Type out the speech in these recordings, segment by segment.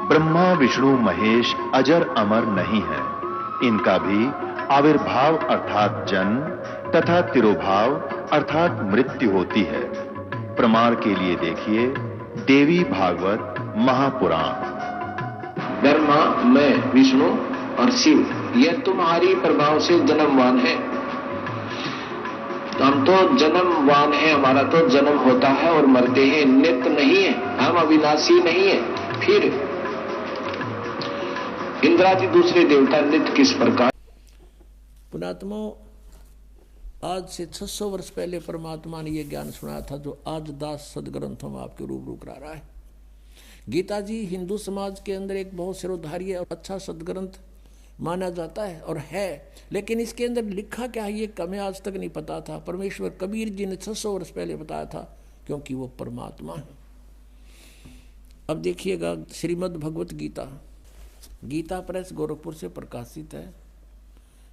ब्रह्मा विष्णु महेश अजर अमर नहीं है। इनका भी आविर्भाव अर्थात जन्म तथा तिरोभाव अर्थात मृत्यु होती है। प्रमाण के लिए देखिए देवी भागवत महापुराण। ब्रह्मा, मैं, विष्णु और शिव, यह तुम्हारी प्रभाव से जन्मवान है। हम तो जन्मवान है, हमारा तो जन्म होता है और मरते हैं, नित्य नहीं है, हम अविनाशी नहीं है। फिर इंद्रादि दूसरे देवता नित्य किस प्रकार? पुणात्मा, आज से 600 वर्ष पहले परमात्मा ने यह ज्ञान सुनाया था जो आज दास सदग्रंथों में आपके रूबरू करा रहा है। गीता जी हिंदू समाज के अंदर एक बहुत सिरोधार्य और अच्छा सदग्रंथ माना जाता है और है, लेकिन इसके अंदर लिखा क्या है ये हमें आज तक नहीं पता था। परमेश्वर कबीर जी ने 600 वर्ष पहले बताया था, क्योंकि वो परमात्मा है। अब देखिएगा श्रीमद् भगवत गीता, गीता प्रेस गोरखपुर से प्रकाशित है।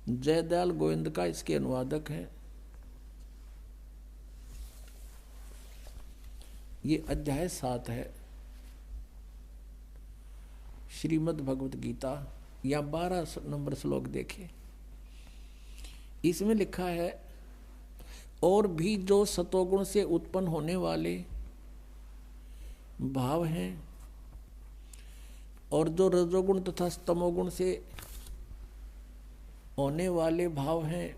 जयदयाल गोविंद का इसके अनुवादक है। ये अध्याय 7 है श्रीमद् भगवत गीता। या 12 नंबर श्लोक देखें, इसमें लिखा है, और भी जो सतोगुण से उत्पन्न होने वाले भाव हैं और जो रजोगुण तथा तमोगुण से होने वाले भाव हैं,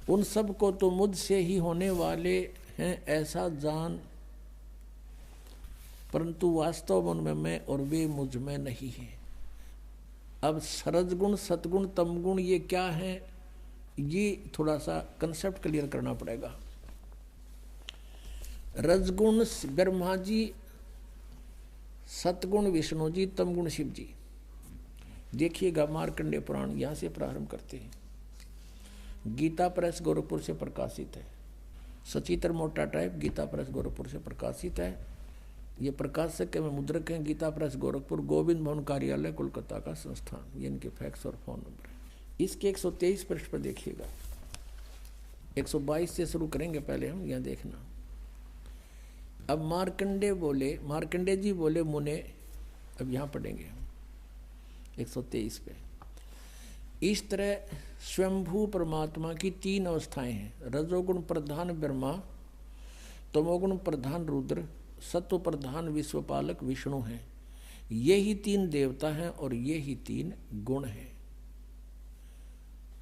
उन सब को तो मुझसे ही होने वाले हैं ऐसा जान, परंतु वास्तव उनमें मैं और वे मुझ में नहीं है। अब रजगुण सतगुण तमगुण ये क्या है, ये थोड़ा सा कंसेप्ट क्लियर करना पड़ेगा। रजगुण ब्रह्मा जी, सतगुण विष्णु जी, तमगुण शिव जी। देखिएगा मार्कंडेय पुराण, यहां से प्रारंभ करते हैं। गीता प्रेस गोरखपुर से प्रकाशित है। सचित्र मोटा टाइप गीता प्रेस गोरखपुर से प्रकाशित है। ये प्रकाशक के मुद्रक हैं गीता प्रेस गोरखपुर, गोविंद भवन कार्यालय कोलकाता का संस्थान। ये इनके फैक्स और फोन नंबर है। इसके 123 पृष्ठ पर देखिएगा। 122 से शुरू करेंगे पहले हम, यहाँ देखना। अब मार्कंडे जी बोले मुने, अब यहाँ पढ़ेंगे हम 123 पे। इस तरह स्वयंभू परमात्मा की 3 अवस्थाएं हैं। रजोगुण प्रधान ब्रह्मा, तमोगुण प्रधान रुद्र, सत्व प्रधान विश्वपालक विष्णु हैं। ये ही 3 देवता हैं और ये ही 3 गुण हैं।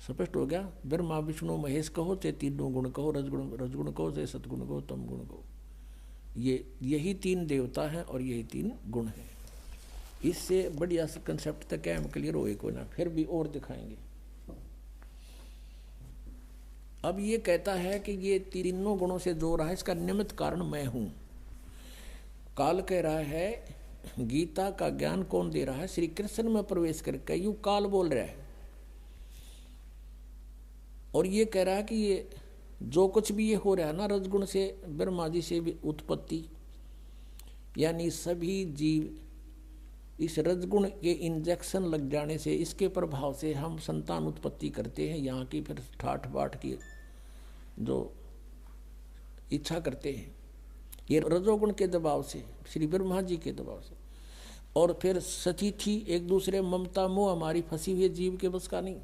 स्पष्ट हो गया? ब्रह्मा विष्णु महेश कहो चाहे तीनों गुण कहो, रजगुण कहो चाहे सतगुण कहो, तमगुण कहो, यही 3 देवता हैं और यही 3 गुण हैं। इससे बढ़िया कंसेप्ट तक है, हम क्लियर हो एक ना, फिर भी और दिखाएंगे। अब ये कहता है कि ये तीनों गुणों से जो रहा है इसका निमित्त कारण मैं हूं। काल कह रहा है, गीता का ज्ञान कौन दे रहा है? श्री कृष्ण में प्रवेश करके यूं काल बोल रहा है और ये कह रहा है कि ये जो कुछ भी ये हो रहा है ना, रजगुण से ब्रह्मा जी से भी उत्पत्ति, यानी सभी जीव इस रजगुण के इंजेक्शन लग जाने से, इसके प्रभाव से हम संतान उत्पत्ति करते हैं। यहाँ की फिर ठाठ बाट की जो इच्छा करते हैं, ये रजोगुण के दबाव से, श्री ब्रह्मा जी के दबाव से। और फिर सती थी एक दूसरे ममता मोह हमारी फंसी हुई जीव के बस का नहीं।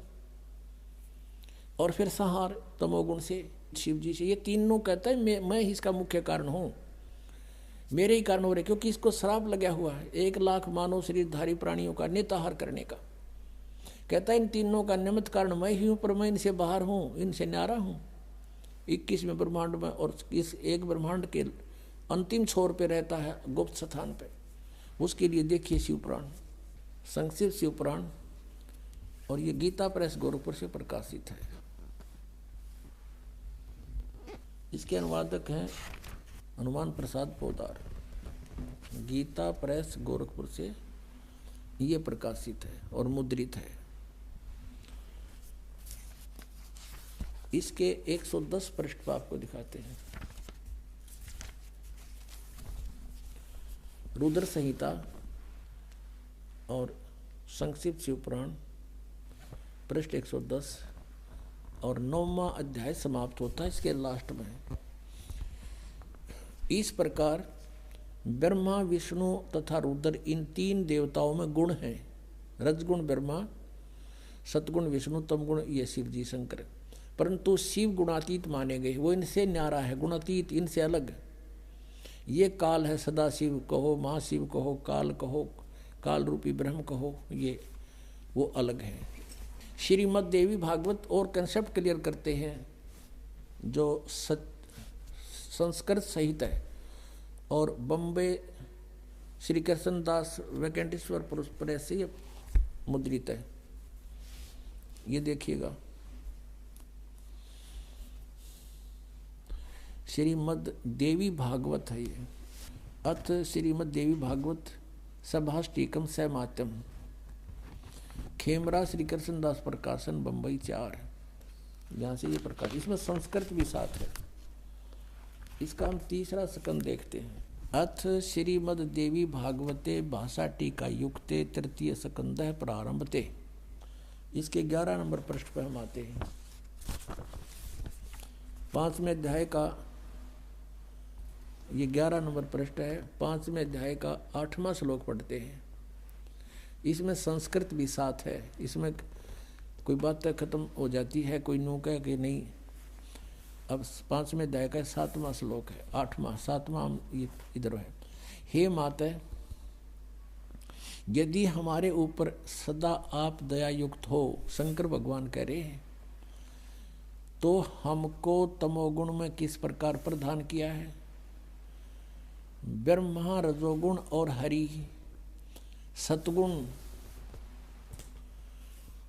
और फिर संहार तमोगुण से, शिव जी से। ये तीनों कहता है मैं ही इसका मुख्य कारण हूँ, मेरे ही कारण हो रहे, क्योंकि इसको श्राप लगा हुआ है 1 लाख मानव शरीरधारी प्राणियों का निताहार करने का। कहता है इन तीनों का निमित्त कारण मैं ही हूँ, पर मैं इनसे बाहर हूँ, इनसे न्यारा हूँ। 21वें ब्रह्मांड में और इस एक ब्रह्मांड के अंतिम छोर पे रहता है, गुप्त स्थान पे। उसके लिए देखिए शिवपुराण, संक्षिप्त शिवपुराण, और ये गीता प्रेस गोरखपुर से प्रकाशित है। इसके अनुवादक हैं हनुमान प्रसाद पोदार। गीता प्रेस गोरखपुर से ये प्रकाशित है और मुद्रित है। इसके 110 पृष्ठ पर आपको दिखाते हैं। रुद्र संहिता और संक्षिप्त शिवपुराण, पृष्ठ 110 और 9वां अध्याय समाप्त होता है इसके लास्ट में। इस प्रकार ब्रह्मा विष्णु तथा रुद्र इन तीन देवताओं में गुण हैं। रजगुण ब्रह्मा, सतगुण विष्णु, तमगुण ये शिव जी शंकर। परंतु शिव गुणातीत माने गए, वो इनसे न्यारा है, गुणातीत, इनसे अलग। ये काल है, सदा शिव कहो, महाशिव कहो, काल कहो, काल रूपी ब्रह्म कहो, ये वो अलग है। श्रीमद् देवी भागवत और कंसेप्ट क्लियर करते हैं जो संस्कृत सहित है, और बम्बे श्री कृष्ण दास वेंकटेश्वर प्रेस से मुद्रित है। ये देखिएगा, श्रीमद् देवी भागवत है ये। अथ श्रीमद् देवी भागवत सभाष्टिकम सैमात्यम, खेमरा श्री कृष्ण दास प्रकाशन बम्बई 4, यहाँ से ये प्रकाश। इसमें संस्कृत भी साथ है। इसका हम तीसरा स्कंद देखते हैं। अथ श्रीमद् देवी भागवते भाषा टीका युक्ते तृतीय स्कंद प्रारंभते। इसके 11 नंबर पृष्ठ पर हम आते हैं। 5वें अध्याय का ये 11 नंबर पृष्ठ है। 5वें अध्याय का 8वां श्लोक पढ़ते हैं। इसमें संस्कृत भी साथ है। इसमें कोई बात खत्म हो जाती है, कोई नो कह कि नहीं। अब 5वें अध्याय का 7वां श्लोक है, 8वां 7वां इधर है। हे माता, यदि हमारे ऊपर सदा आप दया युक्त हो, शंकर भगवान कह रहे हैं, तो हमको तमोगुण में किस प्रकार प्रदान किया है? ब्रह्मा रजोगुण और हरि सतगुण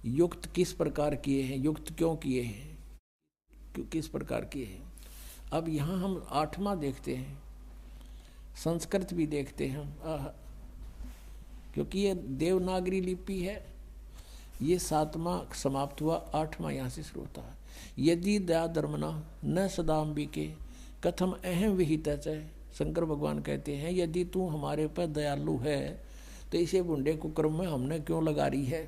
युक्त किस प्रकार किए हैं? युक्त क्यों किए हैं? किस प्रकार किए हैं? अब यहाँ हम 8वां देखते हैं, संस्कृत भी देखते हैं, क्योंकि ये देवनागरी लिपि है। ये 7वां समाप्त हुआ, 8वां यहाँ से शुरू होता है। यदि दया धर्मना न सदाम्बिके कथम अहम विहित है। शंकर भगवान कहते हैं, यदि तू हमारे पर दयालु है तो इसे बुंडे कुकर्म में हमने क्यों लगा रही है,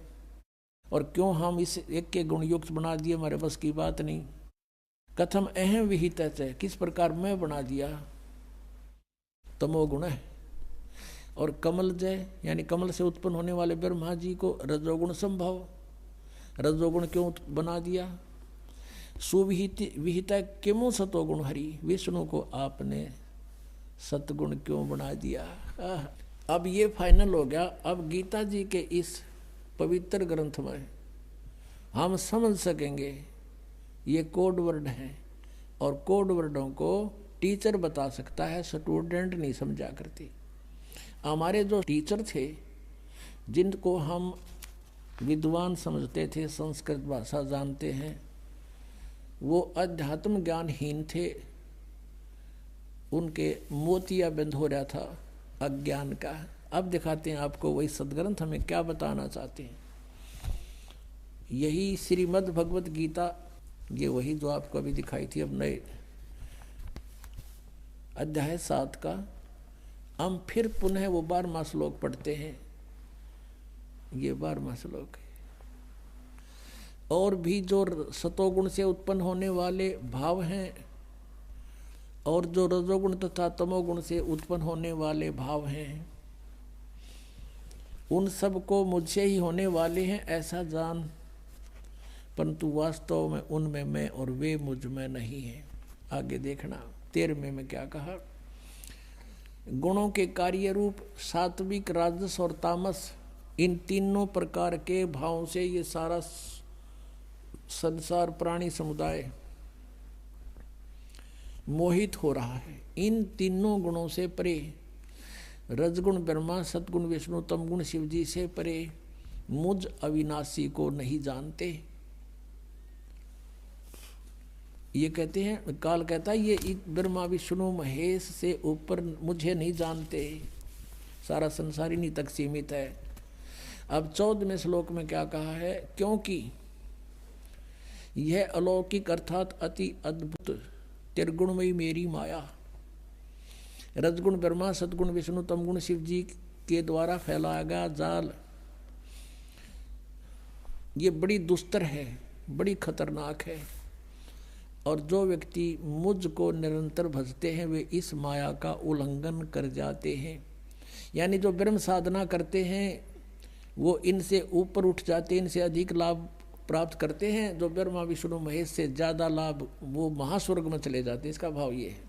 और क्यों हम इस एक के गुण युक्त बना दिए? हमारे बस की बात नहीं। कथम अहम विहित है, किस प्रकार मैं बना दिया? तमोगुण है। और कमल जय यानी कमल से उत्पन्न होने वाले ब्रह्मा जी को रजोगुण संभव, रजोगुण क्यों बना दिया? सुविहिता किमु सतोगुण हरि, विष्णु को आपने सतगुण क्यों बना दिया? अब ये फाइनल हो गया। अब गीता जी के इस पवित्र ग्रंथ में हम समझ सकेंगे, ये कोड वर्ड हैं, और कोड वर्डों को टीचर बता सकता है, स्टूडेंट नहीं समझा करती। हमारे जो टीचर थे, जिनको हम विद्वान समझते थे, संस्कृत भाषा जानते हैं, वो अध्यात्म ज्ञानहीन थे। उनके मोतिया बंद हो रहा था अज्ञान का। अब दिखाते हैं आपको वही सदग्रंथ हमें क्या बताना चाहते हैं। यही श्रीमद् भगवत गीता, ये वही जो आपको अभी दिखाई थी। अब नए अध्याय 7 का हम फिर पुनः वो 12वां श्लोक पढ़ते हैं। ये 12वां श्लोक है। और भी जो सतोगुण से उत्पन्न होने वाले भाव हैं, और जो रजोगुण तथा तमोगुण से उत्पन्न होने वाले भाव हैं, उन सब को मुझसे ही होने वाले हैं ऐसा जान, परंतु वास्तव में उनमें मैं और वे मुझ में नहीं है। आगे देखना 13वें में क्या कहा? गुणों के कार्य रूप सात्विक, राजस और तामस, इन तीनों प्रकार के भावों से ये सारा संसार प्राणी समुदाय मोहित हो रहा है। इन तीनों गुणों से परे, रजगुण ब्रह्मा, सतगुण विष्णु, तमगुण शिव जी से परे मुझ अविनाशी को नहीं जानते। ये कहते हैं, काल कहता है, ये ब्रह्मा विष्णु महेश से ऊपर मुझे नहीं जानते। सारा संसार इन्हीं तक सीमित है। अब 14वें श्लोक में क्या कहा है? क्योंकि यह अलौकिक अर्थात अति अद्भुत त्रिगुणमयी मेरी माया, रजगुण ब्रह्मा, सतगुण विष्णु, तमगुण शिव जी के द्वारा फैलाया गया जाल, ये बड़ी दुस्तर है, बड़ी खतरनाक है। और जो व्यक्ति मुझ को निरंतर भजते हैं वे इस माया का उल्लंघन कर जाते हैं। यानी जो ब्रह्म साधना करते हैं वो इनसे ऊपर उठ जाते हैं, इनसे अधिक लाभ प्राप्त करते हैं। जो ब्रह्मा विष्णु महेश से ज़्यादा लाभ वो महास्वर्ग में चले जाते हैं। इसका भाव ये है।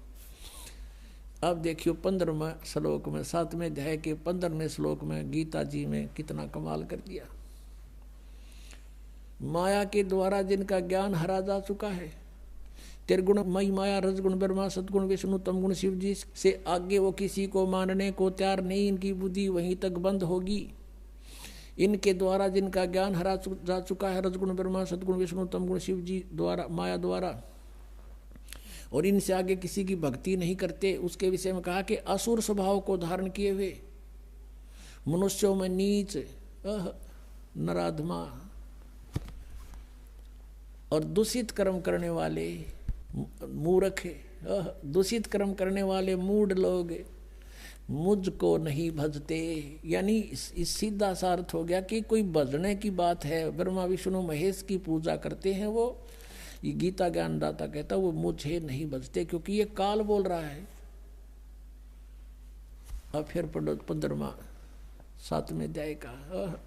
अब देखियो 15वें श्लोक में 7वें अध्याय के 15वें श्लोक में गीता जी में कितना कमाल कर दिया। माया के द्वारा जिनका ज्ञान हरा जा चुका है, त्रिगुण मई माया, रजगुण ब्रह्मा, सदगुण विष्णु, तमगुण शिव जी से आगे वो किसी को मानने को तैयार नहीं। इनकी बुद्धि वहीं तक बंद होगी। इनके द्वारा जिनका ज्ञान हरा जा चुका है, रजगुण ब्रह्मा, सदगुण विष्णु, तमगुण शिव जी द्वारा, माया द्वारा, और इनसे आगे किसी की भक्ति नहीं करते। उसके विषय में कहा कि असुर स्वभाव को धारण किए हुए, मनुष्यों में नीच, नराधमा और दूषित कर्म करने वाले मूर्ख, दूषित कर्म करने वाले मूढ़ लोग मुझको नहीं भजते। यानी इस सीधा सा अर्थ हो गया कि कोई भजने की बात है, ब्रह्मा विष्णु महेश की पूजा करते हैं वो, ये गीता ज्ञानदाता कहता वो मुझे नहीं भजते, क्योंकि ये काल बोल रहा है। अब फिर पढ़ो 15वां 7वें अध्याय का।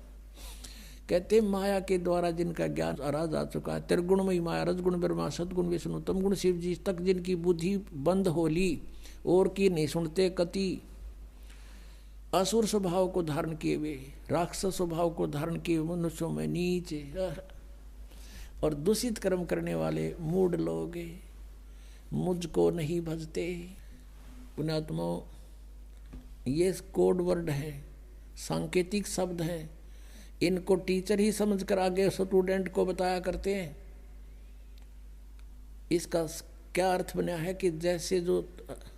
कहते माया के द्वारा जिनका ज्ञान हरा जा चुका है, त्रिगुणमयी माया, रजगुण ब्रह्मा, सदगुण विष्णु, तमगुण शिव जी तक जिनकी बुद्धि बंद हो ली और की नहीं सुनते कति, असुर स्वभाव को धारण किए हुए, राक्षस स्वभाव को धारण किए मनुष्यों में नीच और दूषित कर्म करने वाले मूढ़ लोग मुझको नहीं भजते। पुण्यात्माओं, ये कोड वर्ड है, सांकेतिक शब्द हैं। इनको टीचर ही समझकर आगे स्टूडेंट को बताया करते हैं। इसका क्या अर्थ बना है कि जैसे जो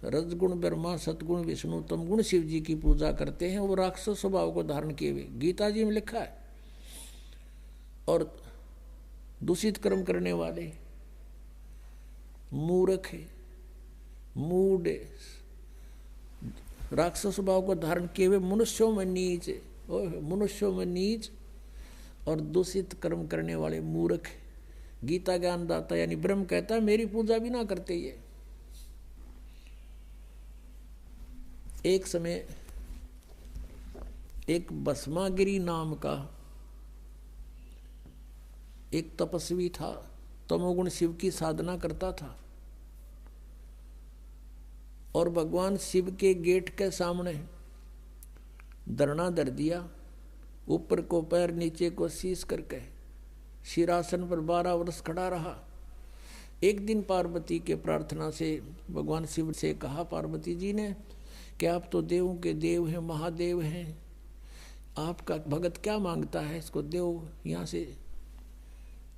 रजगुण ब्रह्मा, सतगुण विष्णु, तमगुण शिव जी की पूजा करते हैं वो राक्षस स्वभाव को धारण किए हुए, गीता जी में लिखा है। और दूषित कर्म करने वाले मूर्ख, मूढ़, राक्षस स्वभाव को धारण किए हुए, मनुष्यों में नीच, मनुष्यों में नीच और दूषित कर्म करने वाले मूर्ख। गीता ज्ञानदाता यानी ब्रह्म कहता है मेरी पूजा भी ना करते ये। एक समय एक भस्मागिरी नाम का एक तपस्वी था, तमोगुण शिव की साधना करता था और भगवान शिव के गेट के सामने धरना धर दिया, ऊपर को पैर नीचे को शीश करके शिरासन पर 12 वर्ष खड़ा रहा। एक दिन पार्वती के प्रार्थना से भगवान शिव से कहा पार्वती जी ने कि आप तो देवों के देव हैं, महादेव हैं, आपका भगत क्या मांगता है, इसको देव यहाँ से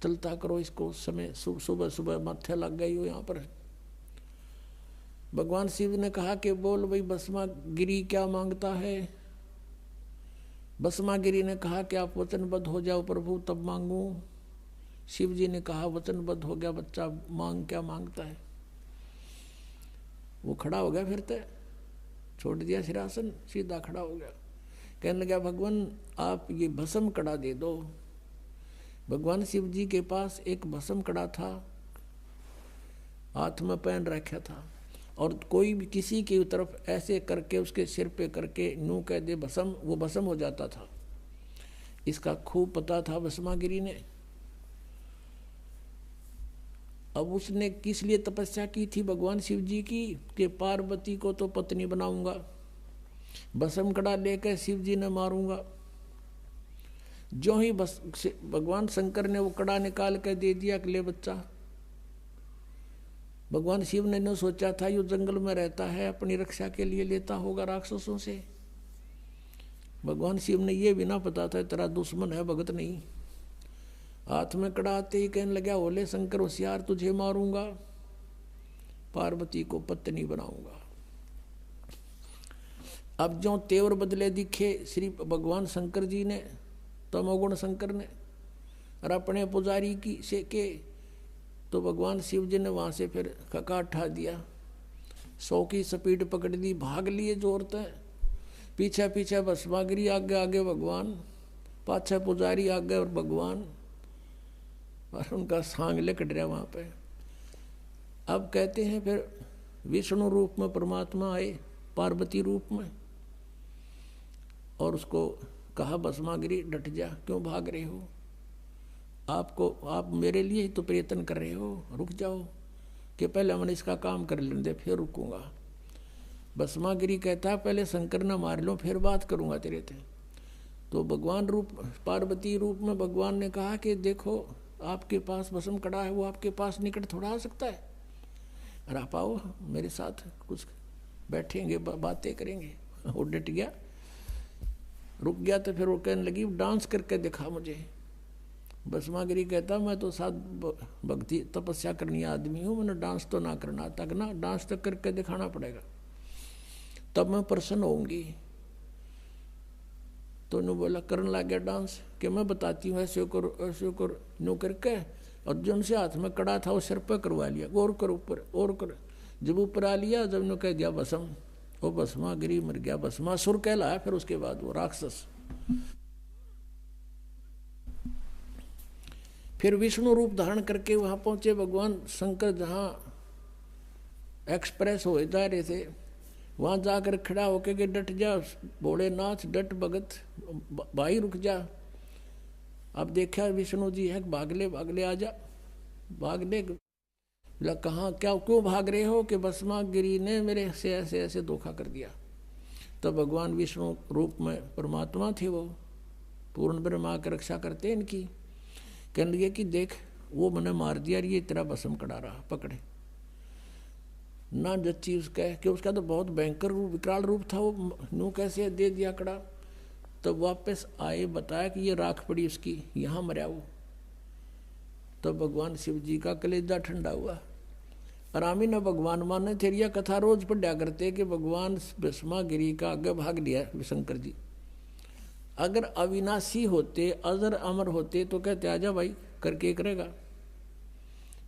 चलता करो, इसको समय सुबह सुबह माथे लग गई हो यहाँ पर। भगवान शिव ने कहा कि बोल भाई भस्मागिरी क्या मांगता है। भस्मागिरी ने कहा कि आप वचनबद्ध हो जाओ प्रभु तब मांगू। शिव जी ने कहा वचनबद्ध हो गया बच्चा, मांग क्या मांगता है। वो खड़ा हो गया, फिर तो छोड़ दिया सिरासन, सीधा खड़ा हो गया। कहने लगा भगवान आप ये भस्म कड़ा दे दो। भगवान शिव जी के पास एक भस्म कड़ा था, हाथ में पहन रखा था, और कोई भी किसी की तरफ ऐसे करके उसके सिर पे करके नू कह दे भस्म, वो भस्म हो जाता था। इसका खूब पता था भस्मागिरी ने। अब उसने किस लिए तपस्या की थी भगवान शिव जी की कि पार्वती को तो पत्नी बनाऊंगा, भस्म कड़ा लेकर शिव जी ने मारूंगा। जो ही भगवान शंकर ने वो कड़ा निकाल कर दे दिया कि ले बच्चा। भगवान शिव ने न सोचा था यो जंगल में रहता है, अपनी रक्षा के लिए लेता होगा राक्षसों से। भगवान शिव ने ये भी ना पता था तेरा दुश्मन है, भगत नहीं। हाथ में कड़ा आते ही कहने लगा ओले शंकर होशियार, तुझे मारूंगा, पार्वती को पत्नी बनाऊंगा। अब जो तेवर बदले दिखे श्री भगवान शंकर जी ने, तमोगुण शंकर ने, और अपने पुजारी की से के, तो भगवान शिव जी ने वहां से फिर खका उठा दिया, 100 की स्पीड पकड़ दी, भाग लिए जोरते। पीछे पीछे भस्मागिरी, आगे आगे भगवान, पाछे पुजारी, आगे और भगवान, और उनका सांग लिकट रहा वहां पे। अब कहते हैं फिर विष्णु रूप में परमात्मा आए पार्वती रूप में, और उसको कहा भस्मागिरी डट जा, क्यों भाग रहे हो? आप मेरे लिए ही तो प्रयत्न कर रहे हो, रुक जाओ, कि पहले मैंने इसका काम कर लेने दे फिर रुकूंगा। भस्मागिरी कहता पहले शंकर न मार लो फिर बात करूंगा तेरे से। तो भगवान रूप पार्वती रूप में भगवान ने कहा कि देखो आपके पास भस्म कड़ा है, वो आपके पास निकट थोड़ा आ सकता है, और आप आओ मेरे साथ कुछ बैठेंगे बातें करेंगे। वो डट गया, रुक गया। तो फिर वो कहने लगी डांस करके दिखा मुझे। भस्मागिरी कहता मैं तो साथ भक्ति तपस्या करनी आदमी हूँ, मैंने डांस तो ना करना तक ना, डांस तक करके दिखाना पड़ेगा तब मैं प्रसन्न होंगी। तो उन्होंने बोला करने लग गया डांस कि मैं बताती हूँ ऐसे करो नो करके, और जो उनसे हाथ में कड़ा था वो सिर पर करवा लिया, और कर ऊपर और कर। जब ऊपर आ लिया, जब उन्होंने कह दिया भस्म, वो भस्मागिरी मर गया, भस्मासुर कहलाया। फिर उसके बाद वो राक्षस। फिर विष्णु रूप धारण करके वहां पहुंचे भगवान शंकर, जहां एक्सप्रेस हो जा रहे थे, वहां जाकर खड़ा होके कि डट जा भोलेनाथ, डट भगत भाई रुक जा। अब देखा विष्णु जी है, भागले आ जा, भागले। बोला कहाँ क्या क्यों भाग रहे हो? कि भस्मागिरी ने मेरे से ऐसे धोखा कर दिया। तो भगवान विष्णु रूप में परमात्मा थे, वो पूर्ण ब्रह्मा की रक्षा करते इनकी। कहने लगे कि देख वो मैंने मार दिया, ये तेरा भस्म कड़ा रहा, पकड़े ना जच्ची उसका, कि उसका तो बहुत भयंकर रूप विकराल रूप था, वो नू कैसे दे दिया कड़ा। तब वापस आए, बताया कि ये राख पड़ी उसकी, यहाँ मरा वो। तो भगवान शिव जी का कलेजा ठंडा हुआ। आरामी न भगवान माने थे, यह कथा रोज पढ़ा करते कि भगवान भस्मागिरी का आगे भाग लिया शंकर जी। अगर अविनाशी होते, अजर अमर होते तो कहते आजा भाई, करके करेगा।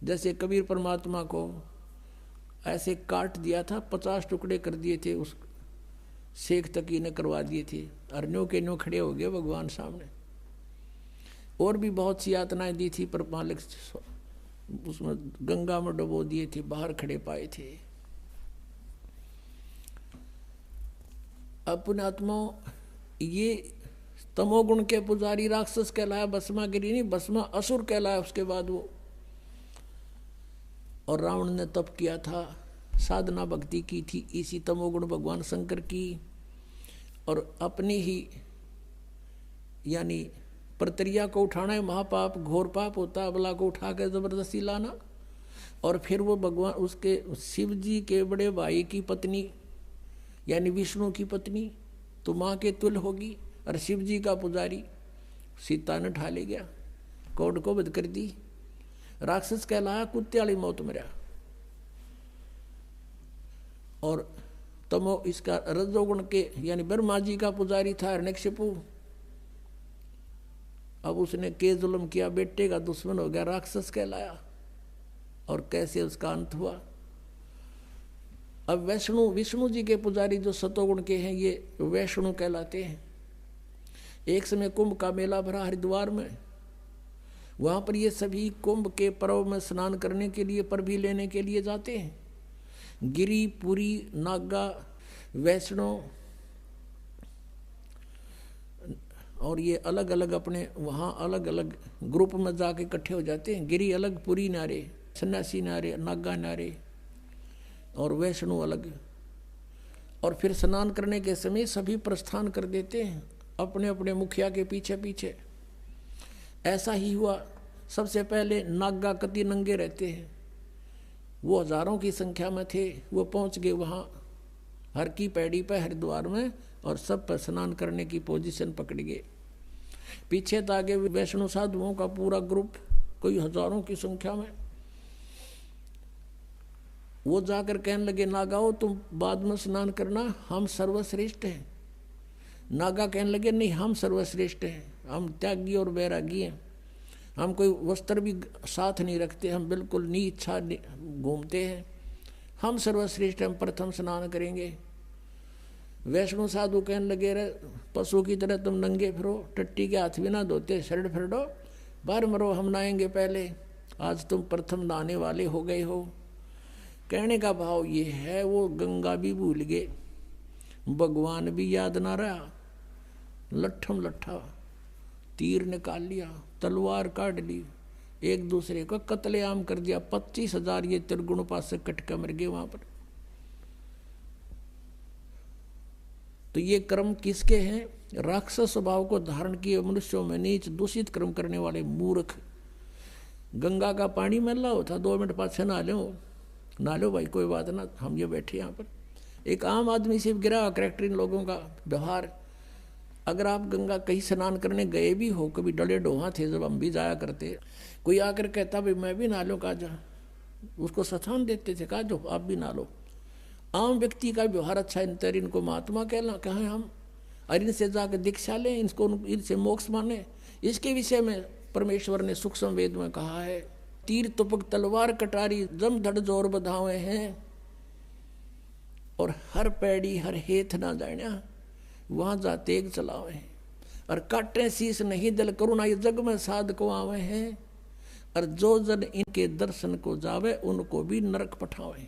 जैसे कबीर परमात्मा को ऐसे काट दिया था, 50 टुकड़े कर दिए थे, उस शेख तकी ने करवा दिए थे, और न्यो के न्यो खड़े हो गए भगवान सामने। और भी बहुत सी यातनाएं दी थी, पर मालिक उसमें गंगा में डुबो दिए थे, बाहर खड़े पाए थे। अपने आत्मा ये तमोगुण के पुजारी राक्षस कहलाया, भस्मागिरी नहीं, भस्मा असुर कहलाया उसके बाद वो। और रावण ने तप किया था, साधना भक्ति की थी इसी तमोगुण भगवान शंकर की, और अपनी ही यानी प्रतरिया को उठाना है महापाप, घोर पाप होता है, अबला को उठा कर जबरदस्ती लाना। और फिर वो भगवान उसके शिव जी के बड़े भाई की पत्नी यानी विष्णु की पत्नी तो माँ के तुल्य होगी, और शिव जी का पुजारी सीता ने ढा ले गया, कौड़ को बद कर दी, राक्षस कहलाया, कुत्ते वाली मौत मरा। और तमो इसका रजोगुण के यानी ब्रह्मा जी का पुजारी था हिरण्यकशिपु। अब उसने के जुल्म किया, बेटे का दुश्मन हो गया, राक्षस कहलाया। और कैसे उसका अंत हुआ। अब विष्णु जी के पुजारी जो सतोगुण के हैं, ये वैष्णु कहलाते हैं। एक समय कुंभ का मेला भरा हरिद्वार में, वहां पर ये सभी कुंभ के पर्व में स्नान करने के लिए, पर भी लेने के लिए जाते हैं। गिरी, पुरी, नागा, वैष्णो और ये अलग अलग अपने वहाँ अलग अलग ग्रुप में जाके इकट्ठे हो जाते हैं। गिरी अलग, पुरी नारे, सन्यासी नारे, नागा नारे, और वैष्णो अलग। और फिर स्नान करने के समय सभी प्रस्थान कर देते हैं अपने अपने मुखिया के पीछे पीछे। ऐसा ही हुआ। सबसे पहले नागा कति नंगे रहते हैं, वो हजारों की संख्या में थे, वो पहुंच गए वहाँ हर की पैड़ी पर हरिद्वार में, और सब पर स्नान करने की पोजीशन पकड़ गए। पीछे तो आगे वैष्णो साधुओं का पूरा ग्रुप, कोई हजारों की संख्या में। वो जाकर कहने लगे नागाओ तुम बाद में स्नान करना, हम सर्वश्रेष्ठ हैं। नागा कहने लगे नहीं, हम सर्वश्रेष्ठ हैं, हम त्यागी और वैरागी हैं, हम कोई वस्त्र भी साथ नहीं रखते, हम बिल्कुल नीचा घूमते हैं, हम सर्वश्रेष्ठ, हम प्रथम स्नान करेंगे। वैष्णो साधु कहने लगे रे पशु की तरह तुम नंगे फिरो, टट्टी के हाथ भी ना धोते, शरण फिरो, बाहर मरो, हम नहाएंगे पहले, आज तुम प्रथम नहाने वाले हो गए हो। कहने का भाव ये है, वो गंगा भी भूल गए, भगवान भी याद ना रहा, लट्ठम लट्ठा तीर निकाल लिया, तलवार काट ली, एक दूसरे को कत्लेआम कर दिया। 25,000 ये त्रिगुण उपासक कटके मर गए वहां पर। तो ये कर्म किसके हैं? राक्षस स्वभाव को धारण किए मनुष्यों में नीच दूषित कर्म करने वाले मूर्ख। गंगा का पानी मैला होता, 2 मिनट पाछे नहा लो भाई, कोई बात ना, हम ये बैठे यहाँ पर। एक आम आदमी से गिरा करैक्टर इन लोगों का व्यवहार। अगर आप गंगा कहीं स्नान करने गए भी हो, कभी डले डोहा थे जब हम भी जाया करते, कोई आकर कहता भाई मैं भी नहा लो, कहा जा, उसको स्थान देते थे, कहा जो आप भी नहा लो। आम व्यक्ति का व्यवहार अच्छा, इनको महात्मा कहें हम, और इनसे जाकर दीक्षा लें, इनसे मोक्ष माने। इसके विषय में परमेश्वर ने सूक्ष्म वेद में कहा है, तीर तुपक तलवार कटारी जम धड़ जोर बधावे हैं, और हर पैड़ी हर हेथ ना जाण्या, वहां जा तेग चलावे, और काटे शीस नहीं दल करुणा ये जग में साध को आवे हैं, और जो जन इनके दर्शन को जावे उनको भी नरक पठावे।